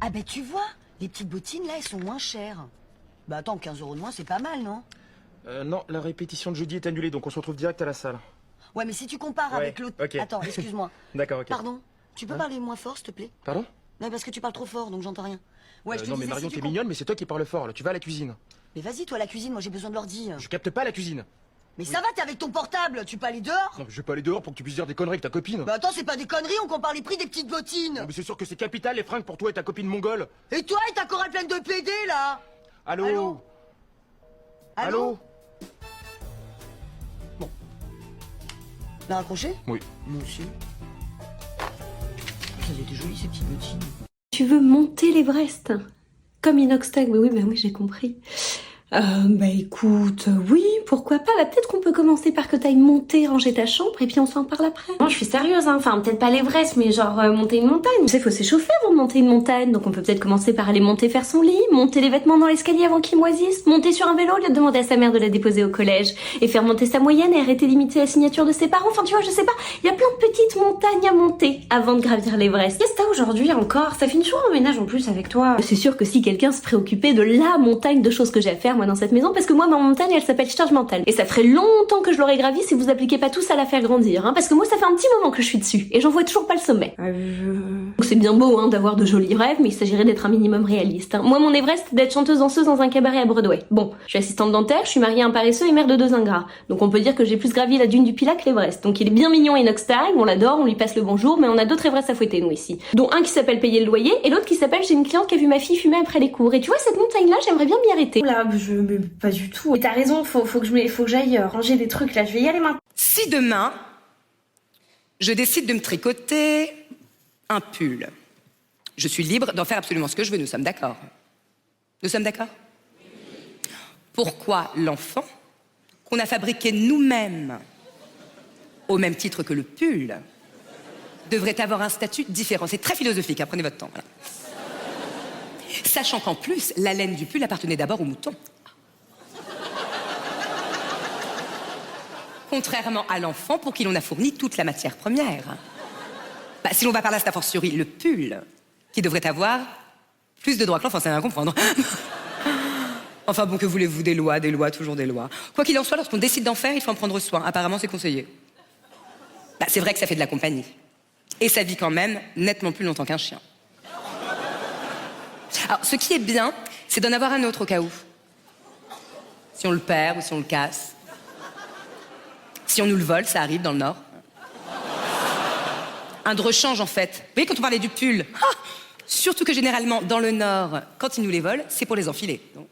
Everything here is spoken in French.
Ah ben tu vois, les petites bottines là, elles sont moins chères. Bah attends, 15 € de moins, c'est pas mal, non? Non, la répétition de jeudi est annulée, donc on se retrouve direct à la salle. Ouais, mais si tu compares Ouais, avec l'autre... ok. Attends, excuse-moi. D'accord, ok. Pardon, tu peux Hein? parler moins fort, s'il te plaît? Pardon? Non, parce que tu parles trop fort, donc j'entends rien. Ouais, je te Non mais disais, Marion, si tu t'es mignonne, mais c'est toi qui parles fort, là. Tu vas à la cuisine. Mais vas-y, toi, la cuisine, moi j'ai besoin de l'ordi. Je capte pas la cuisine. Mais ça va, t'es avec ton portable, tu peux aller dehors? Non, mais je vais pas aller dehors pour que tu puisses dire des conneries avec ta copine. Bah attends, c'est pas des conneries, on compare les prix des petites bottines. Non, mais c'est sûr que c'est capital les fringues pour toi et ta copine mongole. Et toi et ta chorale pleine de PD, là? Allô? Allô? Allô? L'a raccroché? Oui. Moi aussi. Ça étaient jolies ces petites bottines. Tu veux monter l'Everest? Comme Inoxtag, mais oui, bah oui, j'ai compris. Bah écoute, oui, pourquoi pas. Bah peut-être qu'on peut commencer par que t'ailles monter, ranger ta chambre, et puis on s'en parle après. Non, je suis sérieuse, hein. Enfin, peut-être pas l'Everest, mais genre monter une montagne. Tu sais, faut s'échauffer avant de monter une montagne, donc on peut peut-être commencer par aller monter faire son lit, monter les vêtements dans l'escalier avant qu'ils moisissent, monter sur un vélo au lieu de demander à sa mère de la déposer au collège, et faire monter sa moyenne et arrêter d'imiter la signature de ses parents. Enfin, tu vois, je sais pas, il y a plein de petites montagnes à monter avant de gravir l'Everest. Qu'est-ce que t'as aujourd'hui encore? Ça fait une journée en ménage en plus avec toi. C'est sûr que si quelqu'un se préoccupait de la montagne de choses que j'ai à faire, moi, dans cette maison, parce que moi, ma montagne, elle s'appelle charge mentale. Et ça ferait longtemps que je l'aurais gravie si vous appliquez pas tous à la faire grandir, hein, parce que moi, ça fait un petit moment que je suis dessus, et j'en vois toujours pas le sommet. Donc c'est bien beau, hein, d'avoir de jolis rêves, mais il s'agirait d'être un minimum réaliste, hein. Moi, mon Everest, c'est d'être chanteuse-danseuse dans un cabaret à Broadway. Bon, je suis assistante dentaire, je suis mariée à un paresseux et mère de 2 ingrats. Donc on peut dire que j'ai plus gravi la dune du Pilat que l'Everest. Donc il est bien mignon Inoxtag, on l'adore, on lui passe le bonjour, mais on a d'autres Everest à fouetter, nous, ici. Dont un qui s'appelle payer le loyer, et l'autre qui s'appelle j'ai une cliente qui a vu ma fille fumer après les cours. Et tu vois, cette montagne-là, j'aimerais bien m'y arrêter. Là, mais pas du tout. Mais t'as raison, faut que j'aille ranger des trucs, là, je vais y aller maintenant. Si demain, je décide de me tricoter un pull, je suis libre d'en faire absolument ce que je veux, nous sommes d'accord? Nous sommes d'accord? Pourquoi l'enfant, qu'on a fabriqué nous-mêmes, au même titre que le pull, devrait avoir un statut différent? C'est très philosophique, hein, prenez votre temps. Voilà. Sachant qu'en plus, la laine du pull appartenait d'abord aux moutons. Contrairement à l'enfant pour qui l'on a fourni toute la matière première. Bah, si l'on va par là, c'est a fortiori le pull qui devrait avoir plus de droits que l'enfant, c'est à comprendre. Enfin bon, que voulez-vous, des lois, toujours des lois. Quoi qu'il en soit, lorsqu'on décide d'en faire, il faut en prendre soin. Apparemment, c'est conseillé. Bah, c'est vrai que ça fait de la compagnie. Et ça vit quand même nettement plus longtemps qu'un chien. Alors, ce qui est bien, c'est d'en avoir un autre au cas où. Si on le perd ou si on le casse. Si on nous le vole, ça arrive dans le Nord. Un de rechange, en fait. Vous voyez, quand on parlait du pull, surtout que généralement, dans le Nord, quand ils nous les volent, c'est pour les enfiler. Donc...